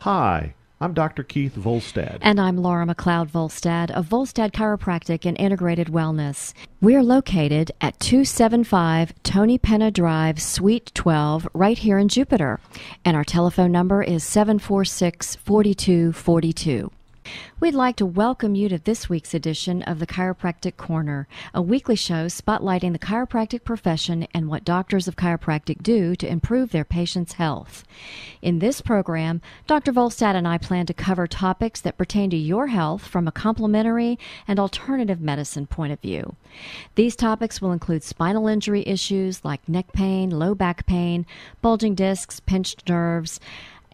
Hi, I'm Dr. Keith Volstad. And I'm Laura McLeod Volstad of Volstad Chiropractic and Integrated Wellness. We're located at 275 Tony Penna Drive, Suite 12, right here in Jupiter. And our telephone number is 746-4242. We'd like to welcome you to this week's edition of the Chiropractic Corner, a weekly show spotlighting the chiropractic profession and what doctors of chiropractic do to improve their patients' health. In this program, Dr. Volstad and I plan to cover topics that pertain to your health from a complementary and alternative medicine point of view. These topics will include spinal injury issues like neck pain, low back pain, bulging discs, pinched nerves,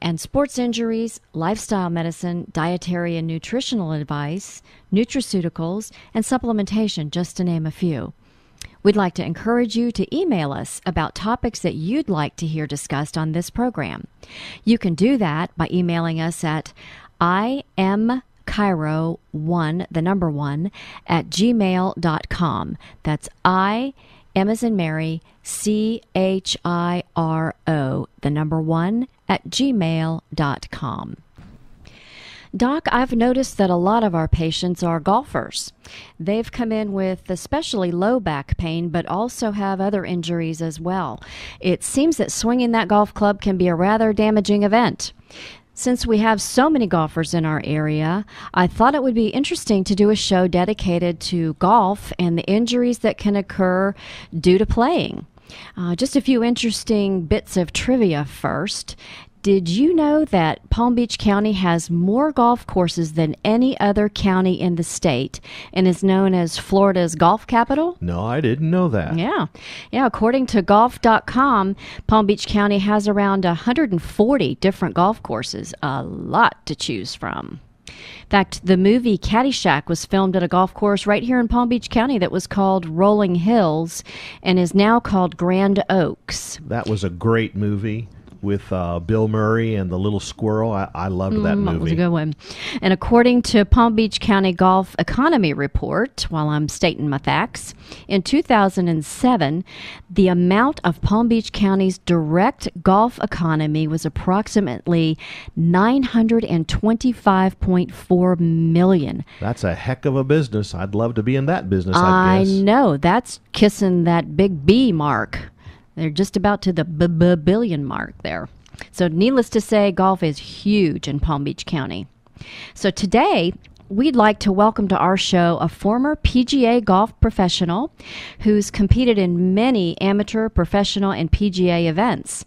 and sports injuries, lifestyle medicine, dietary and nutritional advice, nutraceuticals, and supplementation, just to name a few. We'd like to encourage you to email us about topics that you'd like to hear discussed on this program. You can do that by emailing us at imchiro1, the number 1, at gmail.com. That's M as in Mary, CHIRO, the number 1, at gmail.com. Doc, I've noticed that a lot of our patients are golfers. They've come in with especially low back pain, but also have other injuries as well. It seems that swinging that golf club can be a rather damaging event. Since we have so many golfers in our area, I thought it would be interesting to do a show dedicated to golf and the injuries that can occur due to playing. Just a few interesting bits of trivia first. Did you know that Palm Beach County has more golf courses than any other county in the state and is known as Florida's golf capital? No, I didn't know that. Yeah. According to golf.com, Palm Beach County has around 140 different golf courses, a lot to choose from. In fact, the movie Caddyshack was filmed at a golf course right here in Palm Beach County that was called Rolling Hills and is now called Grand Oaks. That was a great movie with Bill Murray and the little squirrel. I loved that movie. That was a good one. And according to Palm Beach County Golf Economy Report, while I'm stating my facts, in 2007, the amount of Palm Beach County's direct golf economy was approximately $925.4 million. That's a heck of a business. I'd love to be in that business, I guess. I know. That's kissing that big B mark. They're just about to the billion mark there. So needless to say, golf is huge in Palm Beach County. So today, we'd like to welcome to our show a former PGA golf professional who's competed in many amateur, professional, and PGA events.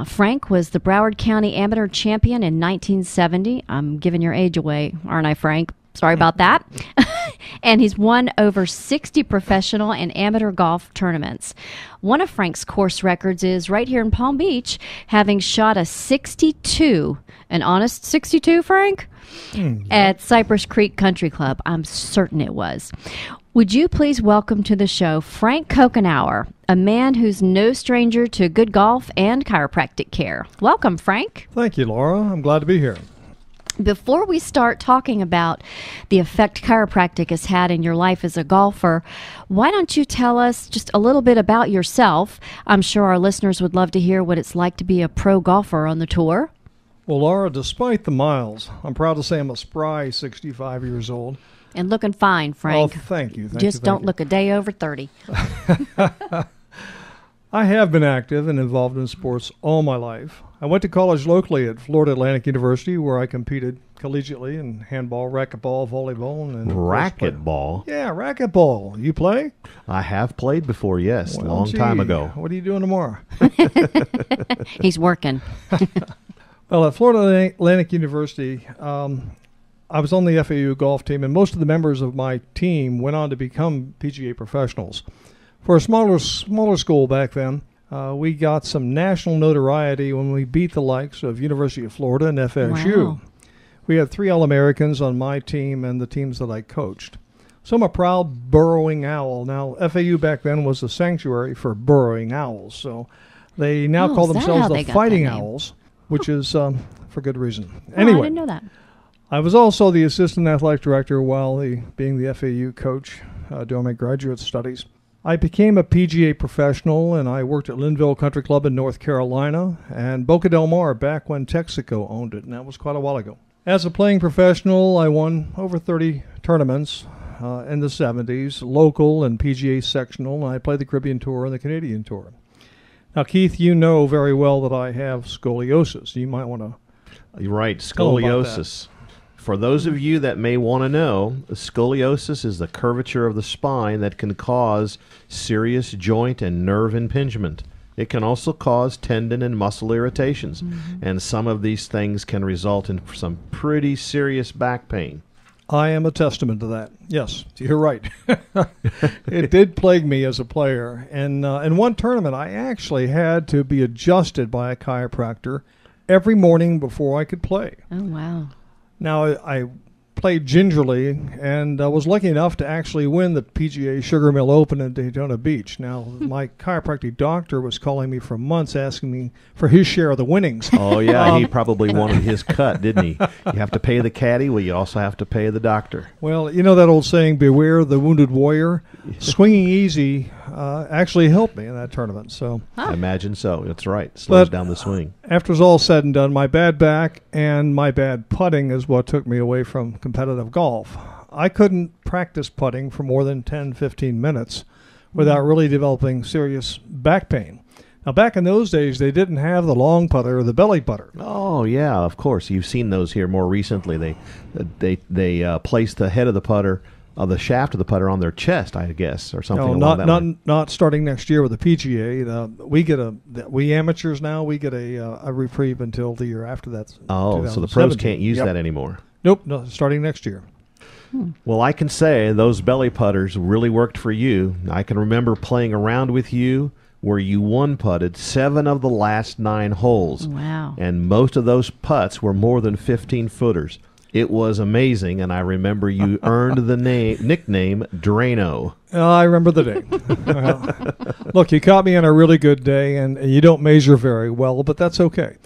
Frank was the Broward County Amateur Champion in 1970. I'm giving your age away, aren't I, Frank? Sorry about that. And he's won over 60 professional and amateur golf tournaments. One of Frank's course records is right here in Palm Beach, having shot a 62, an honest 62, Frank? At Cypress Creek Country Club. I'm certain it was. Would you please welcome to the show Frank Kokenauer, a man who's no stranger to good golf and chiropractic care. Welcome, Frank. Thank you, Laura. I'm glad to be here. Before we start talking about the effect chiropractic has had in your life as a golfer, why don't you tell us just a little bit about yourself? I'm sure our listeners would love to hear what it's like to be a pro golfer on the tour. Well, Laura, despite the miles, I'm proud to say I'm a spry 65 years old. And looking fine, Frank. Oh, thank you. Just don't look a day over 30. I have been active and involved in sports all my life. I went to college locally at Florida Atlantic University, where I competed collegiately in handball, racquetball, volleyball. And racquetball? Yeah, racquetball. You play? I have played before, yes, well, long time ago. What are you doing tomorrow? He's working. Well, at Florida Atlantic University, I was on the FAU golf team, and most of the members of my team went on to become PGA professionals. For a smaller school back then, we got some national notoriety when we beat the likes of University of Florida and FSU. Wow. We had 3 All-Americans on my team and the teams that I coached. So I'm a proud burrowing owl. Now, FAU back then was a sanctuary for burrowing owls, so they now call themselves the Fighting Owls, which is for good reason. Anyway, I didn't know that. I was also the assistant athletic director while being the FAU coach during my graduate studies. I became a PGA professional, and I worked at Linville Country Club in North Carolina and Boca Del Mar back when Texaco owned it, and that was quite a while ago. As a playing professional, I won over 30 tournaments in the 70s, local and PGA sectional, and I played the Caribbean Tour and the Canadian Tour. Now, Keith, you know very well that I have scoliosis. You might want to... You're right, Tell 'em about scoliosis. For those of you that may want to know, scoliosis is the curvature of the spine that can cause serious joint and nerve impingement. It can also cause tendon and muscle irritations, and some of these things can result in some pretty serious back pain. I am a testament to that. Yes, you're right. It did plague me as a player. And in one tournament, I actually had to be adjusted by a chiropractor every morning before I could play. Oh, wow. Now, I played gingerly and was lucky enough to actually win the PGA Sugar Mill Open in Daytona Beach. Now, my chiropractic doctor was calling me for months asking me for his share of the winnings. Oh, yeah, he probably wanted his cut, didn't he? You have to pay the caddy, well, you also have to pay the doctor. Well, you know that old saying, beware the wounded warrior? Swinging easy actually helped me in that tournament. So I imagine so. That's right. Slows But- down the swing. after it's all said and done, my bad back and my bad putting is what took me away from competitive golf. I couldn't practice putting for more than 10, 15 minutes without really developing serious back pain. Now, back in those days, they didn't have the long putter or the belly putter. Oh, yeah, of course. You've seen those here more recently. They place the head of the putter, the shaft of the putter on their chest, I guess, or something No, along that line. not starting next year with the PGA. We amateurs now, we get a reprieve until the year after that. Oh, so the pros 2017. can't use Yep. that anymore. Nope, no, starting next year. Well, I can say those belly putters really worked for you. I can remember playing around with you where you one-putted 7 of the last 9 holes. Wow. And most of those putts were more than 15-footers. It was amazing, and I remember you earned the nickname Drano. I remember the day. Well, look, you caught me on a really good day, and you don't measure very well, but that's okay.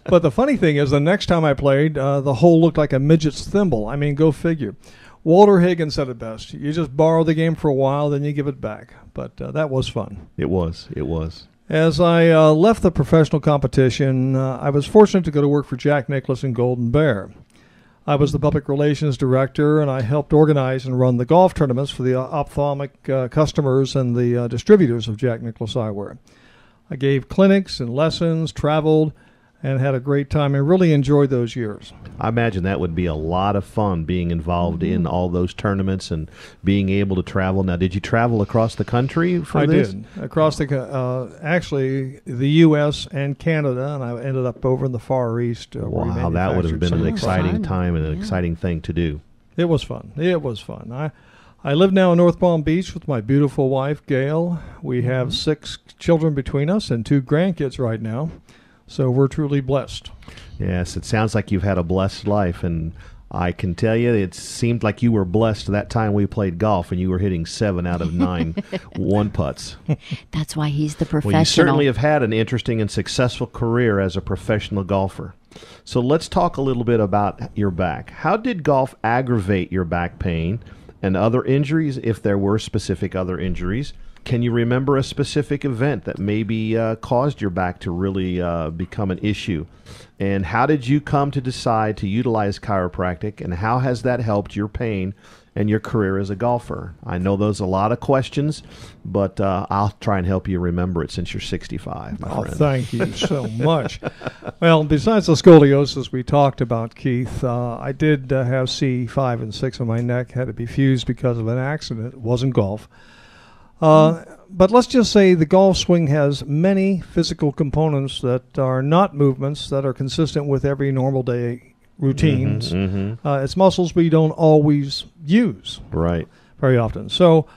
But the funny thing is, the next time I played, the hole looked like a midget's thimble. I mean, go figure. Walter Higgins said it best. You just borrow the game for a while, then you give it back. But that was fun. It was. As I left the professional competition, I was fortunate to go to work for Jack Nicklaus and Golden Bear. I was the public relations director, and I helped organize and run the golf tournaments for the ophthalmic customers and the distributors of Jack Nicklaus Eyewear. I gave clinics and lessons, traveled, and had a great time and really enjoyed those years. I imagine that would be a lot of fun being involved in all those tournaments and being able to travel. Now, did you travel across the country for I this? did. Across actually the U.S. and Canada, and I ended up over in the Far East. Where we Wow, that would have manufactured been some an of the exciting fun. time and an Yeah. exciting thing to do. It was fun. It was fun. I live now in North Palm Beach with my beautiful wife, Gail. We have 6 children between us and 2 grandkids right now. So we're truly blessed. Yes, it sounds like you've had a blessed life, and I can tell you it seemed like you were blessed that time we played golf and you were hitting 7 out of 9 one-putts. That's why he's the professional. Well, you certainly have had an interesting and successful career as a professional golfer. So let's talk a little bit about your back. How did golf aggravate your back pain and other injuries, if there were specific other injuries? Can you remember a specific event that maybe caused your back to really become an issue? And how did you come to decide to utilize chiropractic, and how has that helped your pain and your career as a golfer? I know those are a lot of questions, but I'll try and help you remember it since you're 65, my Oh, friend. thank you so much. Well, besides the scoliosis we talked about, Keith, I did have C5 and 6 on my neck, had to be fused because of an accident. It wasn't golf. But let's just say the golf swing has many physical components that are not movements that are consistent with every normal day routines. It's muscles we don't always use Right. very often. So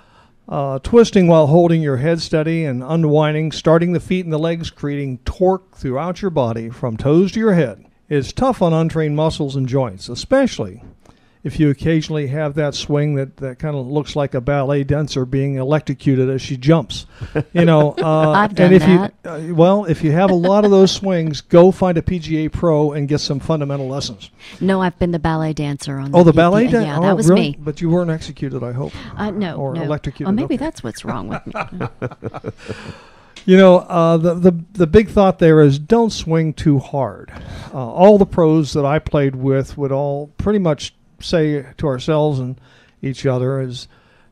twisting while holding your head steady and unwinding, starting the feet and the legs, creating torque throughout your body from toes to your head is tough on untrained muscles and joints, especially if you occasionally have that swing that kind of looks like a ballet dancer being electrocuted as she jumps, I've done and if that. if you have a lot of those swings, go find a PGA pro and get some fundamental lessons. No, I've been the ballet dancer on Oh, the ballet dancer? Yeah, that was really? me. But you weren't executed, I hope. No, Or no. electrocuted. Oh, maybe okay. that's what's wrong with me. The big thought there is don't swing too hard. All the pros that I played with would all pretty much say to ourselves and each other is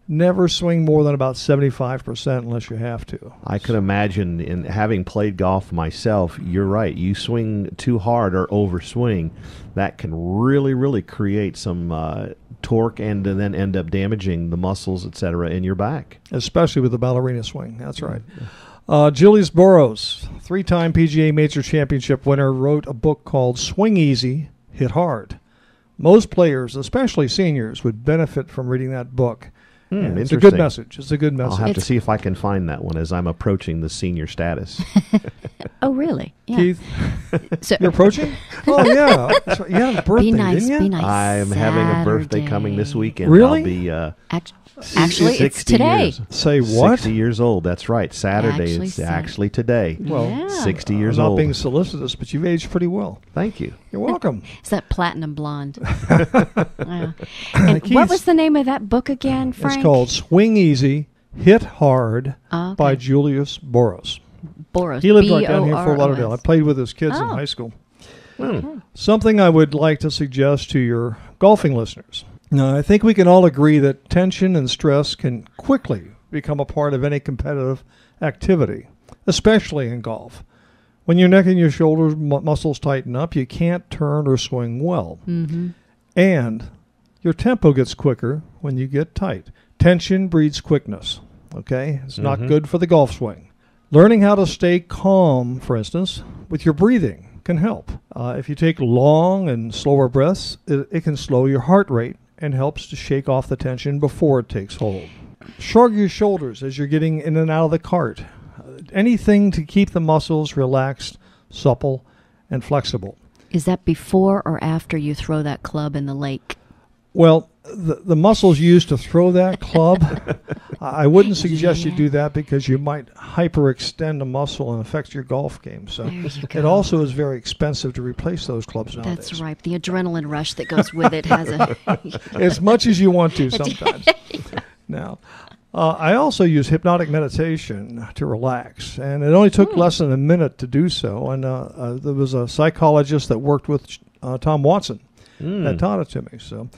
never swing more than about 75% unless you have to. I can imagine, in having played golf myself, you're right. You swing too hard or overswing, that can really, really create some torque and then end up damaging the muscles, etc., in your back. Especially with the ballerina swing. That's right. Julius Boros, 3-time PGA Major Championship winner, wrote a book called Swing Easy, Hit Hard. Most players, especially seniors, would benefit from reading that book. And it's a good message. It's a good I'll message. have to see if I can find that one as I'm approaching the senior status. Oh, really? Yeah. Keith, So, you're approaching? Oh, yeah. That's right. You had a birthday, be nice, didn't you? be nice. I'm having a birthday Saturday. coming this weekend. Really? I'll be Actually, it's 60 today. years. Say what? 60 years old. That's right. Saturday. Actually It's Saturday. actually today. Well, Yeah. 60 years I'm not old. being solicitous, but you've aged pretty well. Thank you. You're welcome. It's that platinum blonde. Yeah. And Keith, what was the name of that book again, Frank? It's called Swing Easy, Hit Hard Okay. by Julius Boros. Boros. He lived right down here in Fort B-O-R-O-S. Lauderdale. I played with his kids in Oh. high school. Hmm. Something I would like to suggest to your golfing listeners. Now, I think we can all agree that tension and stress can quickly become a part of any competitive activity, especially in golf. When your neck and your shoulders muscles tighten up, you can't turn or swing well. Mm-hmm. And your tempo gets quicker when you get tight. Tension breeds quickness. Okay? It's not Mhm. good for the golf swing. Learning how to stay calm, for instance, with your breathing can help. If you take long and slower breaths, it can slow your heart rate and helps to shake off the tension before it takes hold. Shrug your shoulders as you're getting in and out of the cart. Anything to keep the muscles relaxed, supple, and flexible. Is that before or after you throw that club in the lake? Well, the muscles used to throw that club, I wouldn't suggest you do that because you might hyperextend a muscle and affect your golf game. So There you go. it also is very expensive to replace those clubs nowadays. That's right. The adrenaline rush that goes with it has a. As much as you want to sometimes. Now, I also use hypnotic meditation to relax, and it only took less than a minute to do so. And there was a psychologist that worked with Tom Watson that taught it to me. So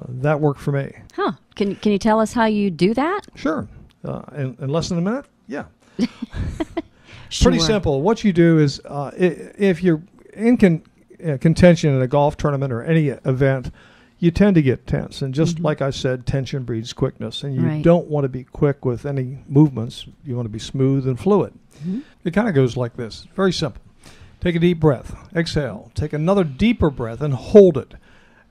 that worked for me. Huh. Can you tell us how you do that? Sure. In less than a minute? Yeah. Sure. Pretty simple. What you do is if you're in contention in a golf tournament or any event, you tend to get tense. And just like I said, tension breeds quickness. And you Right. don't want to be quick with any movements. You want to be smooth and fluid. It kind of goes like this. Very simple. Take a deep breath. Exhale. Take another deeper breath and hold it.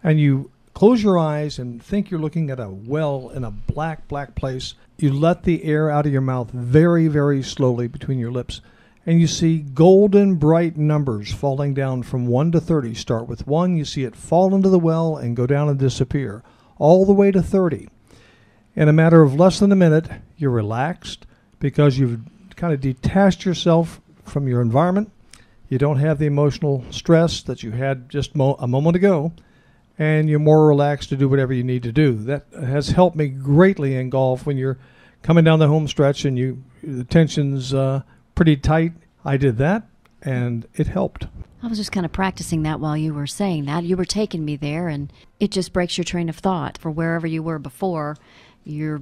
And you close your eyes and think you're looking at a well in a black, black place. You let the air out of your mouth very, very slowly between your lips. And you see golden bright numbers falling down from 1 to 30. Start with 1. You see it fall into the well and go down and disappear. All the way to 30. In a matter of less than a minute, you're relaxed because you've kind of detached yourself from your environment. You don't have the emotional stress that you had just a moment ago. And you're more relaxed to do whatever you need to do. That has helped me greatly in golf when you're coming down the home stretch and the tension's pretty tight. I did that, and it helped. I was just kind of practicing that while you were saying that. You were taking me there, and it just breaks your train of thought. For wherever you were before, you're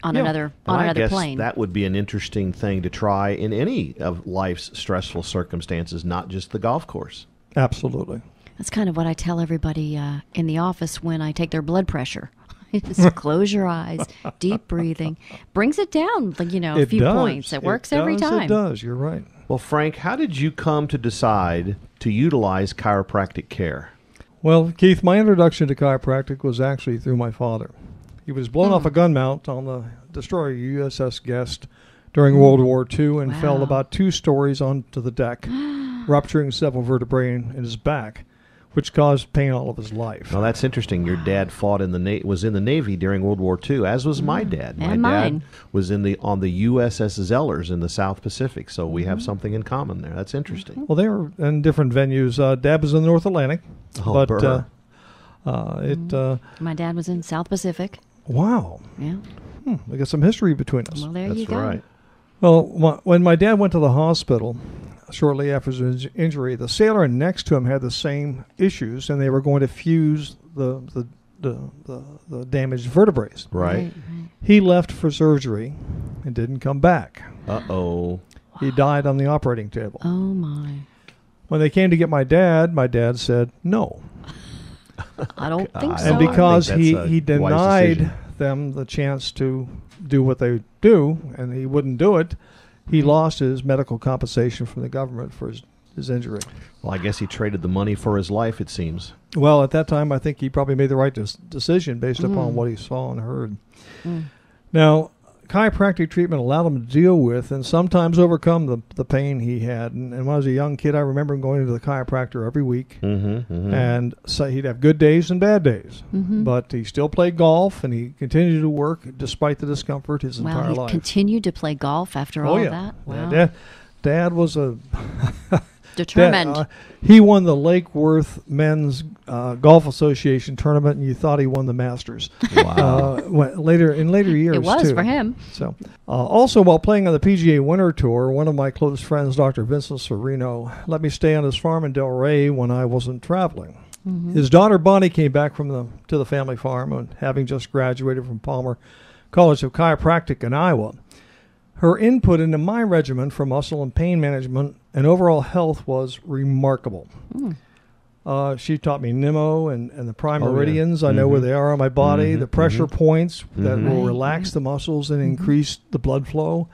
on Yeah. another And I guess plane. that would be an interesting thing to try in any of life's stressful circumstances, not just the golf course. Absolutely. That's kind of what I tell everybody in the office when I take their blood pressure. Just close your eyes, deep breathing, brings it down, a It few does. points. It works every does, time. It does. You're right. Well, Frank, how did you come to decide to utilize chiropractic care? Well, Keith, my introduction to chiropractic was actually through my father. He was blown off a gun mount on the destroyer USS Guest during World War II and fell Wow. about 2 stories onto the deck, rupturing several vertebrae in his back. which caused pain all of his life. Well, that's interesting. Your dad fought in the was in the Navy during World War II, as was my dad. My And dad mine. was on the USS Zellers in the South Pacific, so we have something in common there. That's interesting. Well, they were in different venues. Dad was in the North Atlantic, Oh, but burr. My dad was in South Pacific. Wow, Yeah. we got some history between us. Well, there That's you go. right. Well, when my dad went to the hospital shortly after his injury, the sailor next to him had the same issues, and they were going to fuse the damaged vertebrae. Right. He left for surgery and didn't come back. Uh-oh. He died on the operating table. Oh, my. When they came to get my dad said no. I don't think I so. And don't because think that's he a wise denied decision. them the chance to do what they do, and he wouldn't do it, he lost his medical compensation from the government for his injury. Well, I guess he traded the money for his life, it seems. Well, at that time, I think he probably made the right decision based upon what he saw and heard. Now, chiropractic treatment allowed him to deal with and sometimes overcome the pain he had. And when I was a young kid, I remember him going to the chiropractor every week. And so he'd have good days and bad days. But he still played golf, and he continued to work despite the discomfort his entire Wow, he life. continued to play golf after all that? Wow. Yeah, Dad was a... Determined. He won the Lake Worth Men's Golf Association tournament, and you thought he won the Masters. Wow. In later years, It was too. for him. So, also while playing on the PGA Winter Tour, one of my close friends, Dr. Vincent Sereno, let me stay on his farm in Delray when I wasn't traveling. His daughter Bonnie came back to the family farm, and having just graduated from Palmer College of Chiropractic in Iowa. Her input into my regimen for muscle and pain management and overall health was remarkable. She taught me Nemo and the prime meridians. I know where they are on my body, the pressure points that will relax the muscles and increase the blood flow.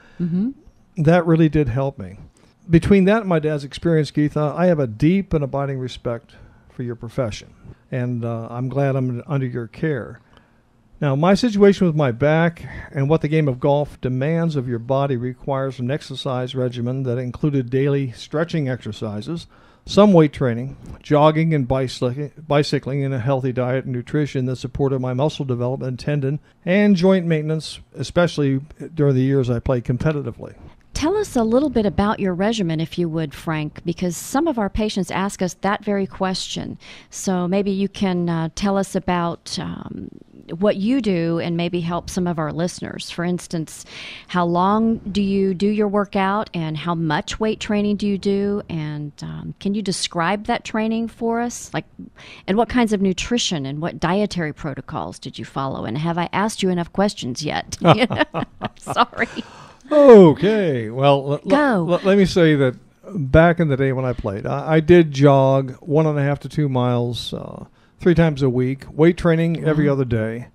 That really did help me. Between that and my dad's experience, Geetha, I have a deep and abiding respect for your profession, and I'm glad I'm under your care. Now, my situation with my back and what the game of golf demands of your body requires an exercise regimen that included daily stretching exercises, some weight training, jogging and bicycling, and a healthy diet and nutrition that supported my muscle development, tendon, and joint maintenance, especially during the years I played competitively. Tell us a little bit about your regimen, if you would, Frank, because some of our patients ask us that very question. So maybe you can tell us about what you do and maybe help some of our listeners. For instance, how long do you do your workout, and how much weight training do you do? And can you describe that training for us? And what kinds of nutrition and what dietary protocols did you follow? And have I asked you enough questions yet? Sorry. Okay. Well, Go. let me say that back in the day when I played, I did jog 1.5 to 2 miles 3 times a week, weight training every other day.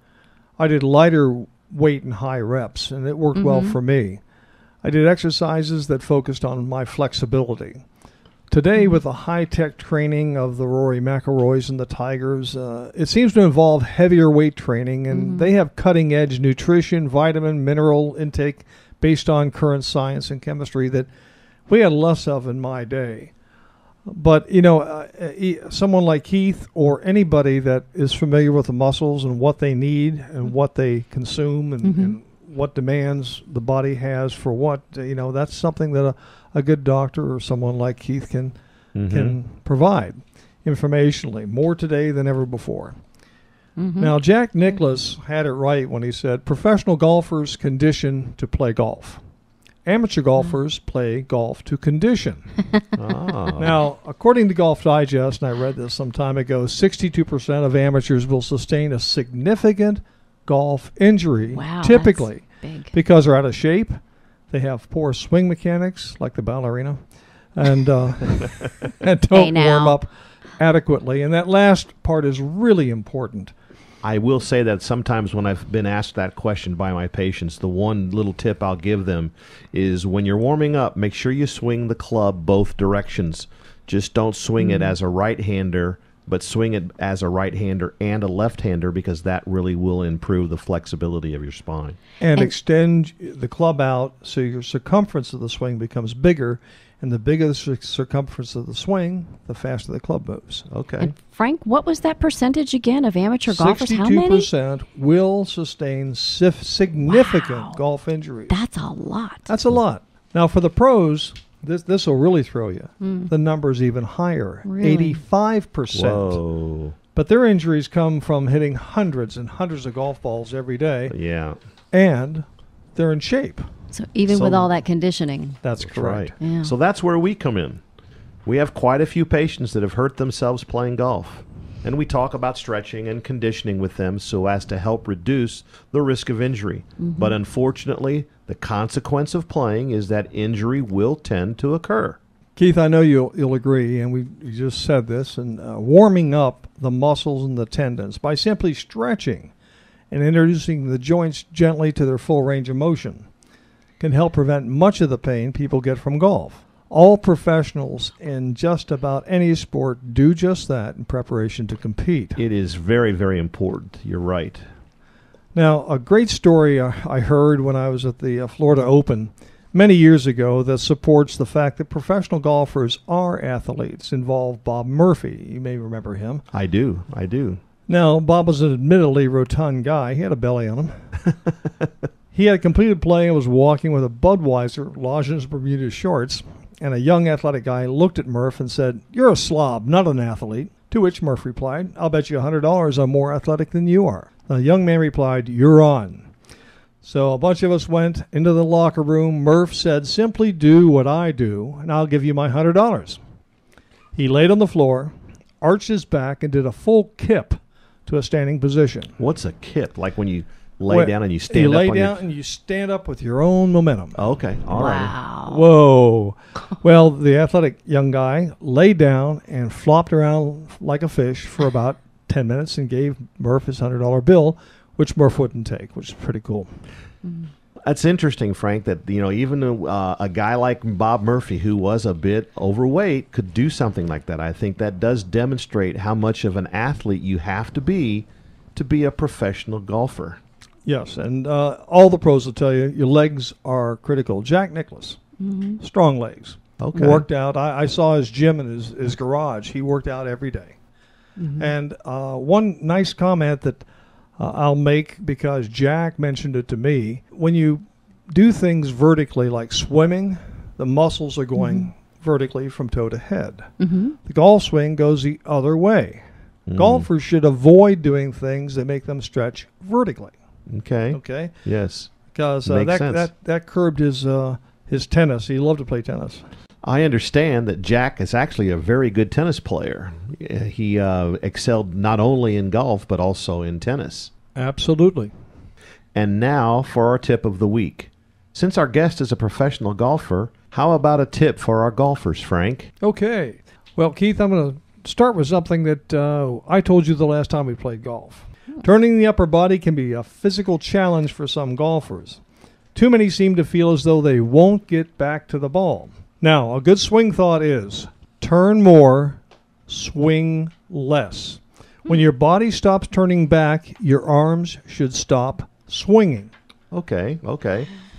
I did lighter weight and high reps, and it worked well for me. I did exercises that focused on my flexibility. Today, with the high-tech training of the Rory McIlroys and the Tigers, it seems to involve heavier weight training, and they have cutting-edge nutrition, vitamin, mineral intake based on current science and chemistry that we had less of in my day. But, someone like Keith or anybody that is familiar with the muscles and what they need and what they consume and what demands the body has for what, that's something that a good doctor or someone like Keith can provide informationally, more today than ever before. Now, Jack Nicklaus had it right when he said, professional golfers condition to play golf. Amateur golfers play golf to condition. Now, according to Golf Digest, and I read this some time ago, 62% of amateurs will sustain a significant golf injury, Wow, typically that's big. because they're out of shape, they have poor swing mechanics, like the ballerina, and, and don't warm up adequately. And that last part is really important. I will say that sometimes when I've been asked that question by my patients, the one little tip I'll give them is when you're warming up, make sure you swing the club both directions. Just don't swing it as a right-hander, but swing it as a right-hander and a left-hander, because that really will improve the flexibility of your spine. And extend the club out so your circumference of the swing becomes bigger, And the bigger the circumference of the swing, the faster the club moves. Okay. And Frank, what was that percentage again of amateur golfers? How many? 62% will sustain significant golf injuries. That's a lot. That's a lot. Now, for the pros, this will really throw you. The number's even higher, Really? 85%. Whoa. But their injuries come from hitting hundreds and hundreds of golf balls every day, Yeah. and they're in shape. So even So- with all that conditioning. That's correct. Right. Yeah. So that's where we come in. We have quite a few patients that have hurt themselves playing golf. And we talk about stretching and conditioning with them so as to help reduce the risk of injury. But unfortunately, the consequence of playing is that injury will tend to occur. Keith, I know you'll agree, and we just said this, and warming up the muscles and the tendons by simply stretching and introducing the joints gently to their full range of motion can help prevent much of the pain people get from golf. All professionals in just about any sport do just that in preparation to compete. It is very, very important. You're right. Now, a great story I heard when I was at the Florida Open many years ago that supports the fact that professional golfers are athletes involved Bob Murphy. You may remember him. I do. I do. Now, Bob was an admittedly rotund guy. He had a belly on him. He had completed play and was walking with a Budweiser lodged in his Bermuda shorts, and a young athletic guy looked at Murph and said, "You're a slob, not an athlete." To which Murph replied, "I'll bet you $100 I'm more athletic than you are." The young man replied, "You're on." So a bunch of us went into the locker room. Murph said, "Simply do what I do, and I'll give you my $100. He laid on the floor, arched his back, and did a full kip to a standing position. What's a kip? Like when you lay Well, down and you stand you up lay on down your... and you stand up with your own momentum. Oh, okay. All right. Wow. Whoa. Well, the athletic young guy lay down and flopped around like a fish for about 10 minutes and gave Murph his $100 bill, which Murph wouldn't take, which is pretty cool. That's interesting, Frank, that even a guy like Bob Murphy, who was a bit overweight, could do something like that. I think that does demonstrate how much of an athlete you have to be a professional golfer. Yes, and all the pros will tell you your legs are critical. Jack Nicklaus, strong legs. Okay. Worked out. I saw his gym in his garage. He worked out every day. And one nice comment that I'll make, because Jack mentioned it to me, when you do things vertically like swimming, the muscles are going vertically from toe to head. The golf swing goes the other way. Golfers should avoid doing things that make them stretch vertically. Okay. Okay, Yes. because Makes sense. that curbed his tennis. He loved to play tennis. I understand that Jack is actually a very good tennis player. He excelled not only in golf, but also in tennis. Absolutely. And now for our tip of the week. Since our guest is a professional golfer, how about a tip for our golfers, Frank? Okay. Well, Keith, I'm going to start with something that I told you the last time we played golf. Turning the upper body can be a physical challenge for some golfers. Too many seem to feel as though they won't get back to the ball. Now, a good swing thought is turn more, swing less. When your body stops turning back, your arms should stop swinging. Okay.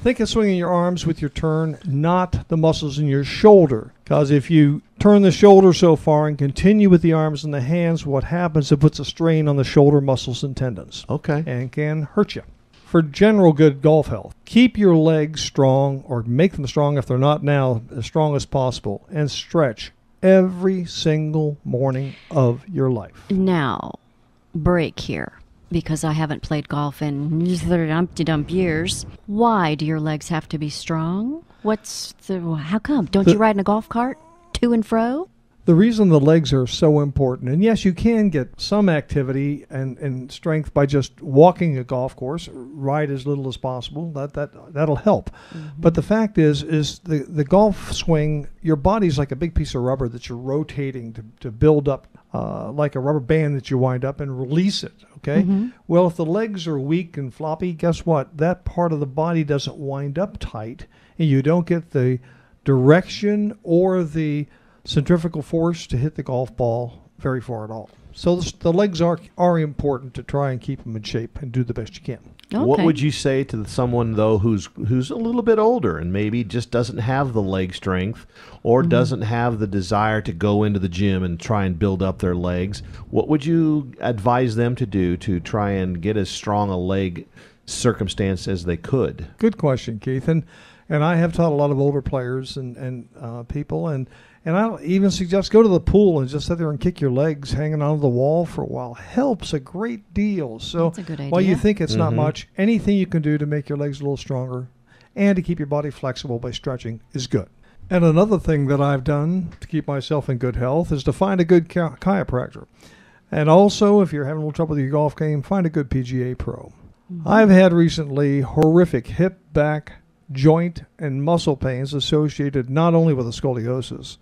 Think of swinging your arms with your turn, not the muscles in your shoulder. Because if you turn the shoulder so far and continue with the arms and the hands, what happens, it puts a strain on the shoulder muscles and tendons Okay. and can hurt you. For general good golf health, keep your legs strong, or make them strong if they're not now, as strong as possible, and stretch every single morning of your life. Now, break here, because I haven't played golf in umpty-dump years. Why do your legs have to be strong? How come? Don't you ride in a golf cart to and fro? The reason the legs are so important, and yes, you can get some activity and strength by just walking a golf course, ride as little as possible. That'll help. But the fact is the golf swing, your body's like a big piece of rubber that you're rotating to build up, like a rubber band that you wind up and release it. Okay. Well, if the legs are weak and floppy, guess what? That part of the body doesn't wind up tight, and you don't get the direction or the centrifugal force to hit the golf ball very far at all. So the legs are important to try and keep them in shape and do the best you can. What Okay. would you say to someone though who's a little bit older and maybe just doesn't have the leg strength or doesn't have the desire to go into the gym and try and build up their legs? What would you advise them to do to try and get as strong a leg circumstance as they could? Good question, Keith. And I have taught a lot of older players and people, and I even suggest go to the pool and just sit there and kick your legs hanging onto the wall for a while. Helps a great deal. So That's a good while you idea. think it's not much, anything you can do to make your legs a little stronger and to keep your body flexible by stretching is good. And another thing that I've done to keep myself in good health is to find a good chiropractor. And also, if you're having a little trouble with your golf game, find a good PGA pro. I've had recently horrific hip, back, joint, and muscle pains associated not only with a scoliosis,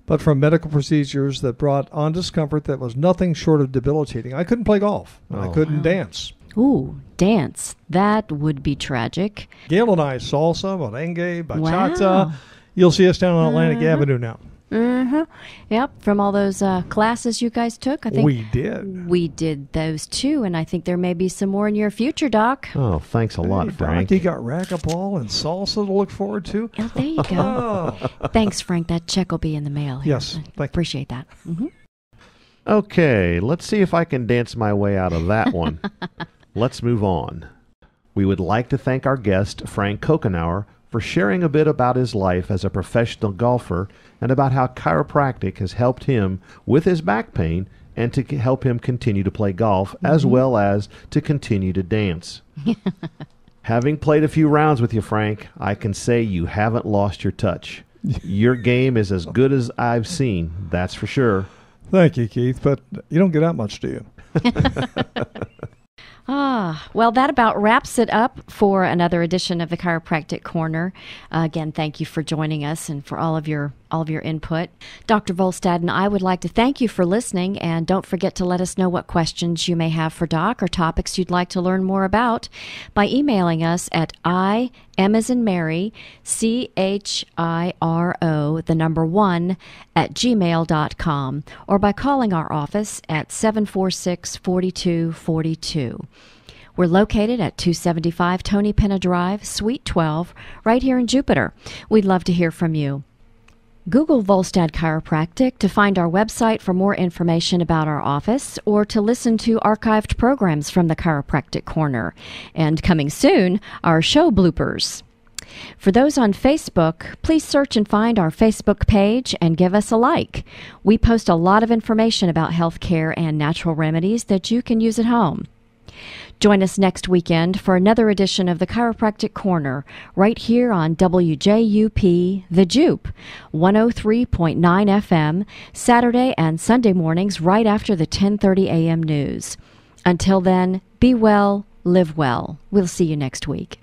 but from medical procedures that brought on discomfort that was nothing short of debilitating. I couldn't play golf. I Oh. couldn't dance. Ooh, dance. That would be tragic. Gail and I, salsa, merengue, bachata. Wow. You'll see us down on Atlantic Avenue now. Mm-hmm. Yep, from all those classes you guys took, I think We did. we did those too, and I think there may be some more in your future, Doc. Oh, thanks a lot, Hey, Frank. Doc, you got racquetball and salsa to look forward to. Oh, there you go. Oh. Thanks, Frank. That check will be in the mail. Here. Yes, thank you. Appreciate that. Okay, let's see if I can dance my way out of that one. Let's move on. We would like to thank our guest, Frank Kokenauer, for sharing a bit about his life as a professional golfer and about how chiropractic has helped him with his back pain and to help him continue to play golf as well as to continue to dance. Having played a few rounds with you, Frank, I can say you haven't lost your touch. Your game is as good as I've seen, that's for sure. Thank you, Keith. But you don't get out much, do you? Well, that about wraps it up for another edition of the Chiropractic Corner. Again, thank you for joining us and for all of your input. Dr. Volstad and I would like to thank you for listening, and don't forget to let us know what questions you may have for Doc or topics you'd like to learn more about by emailing us at M as in Mary, CHIRO, the number 1, at gmail.com, or by calling our office at 746-4242. We're located at 275 Tony Penna Drive, Suite 12, right here in Jupiter. We'd love to hear from you. Google Volstad Chiropractic to find our website for more information about our office or to listen to archived programs from the Chiropractic Corner. And coming soon, our show bloopers. For those on Facebook, please search and find our Facebook page and give us a like. We post a lot of information about healthcare and natural remedies that you can use at home. Join us next weekend for another edition of the Chiropractic Corner, right here on WJUP The Jupe, 103.9 FM, Saturday and Sunday mornings right after the 10:30 a.m. news. Until then, be well, live well. We'll see you next week.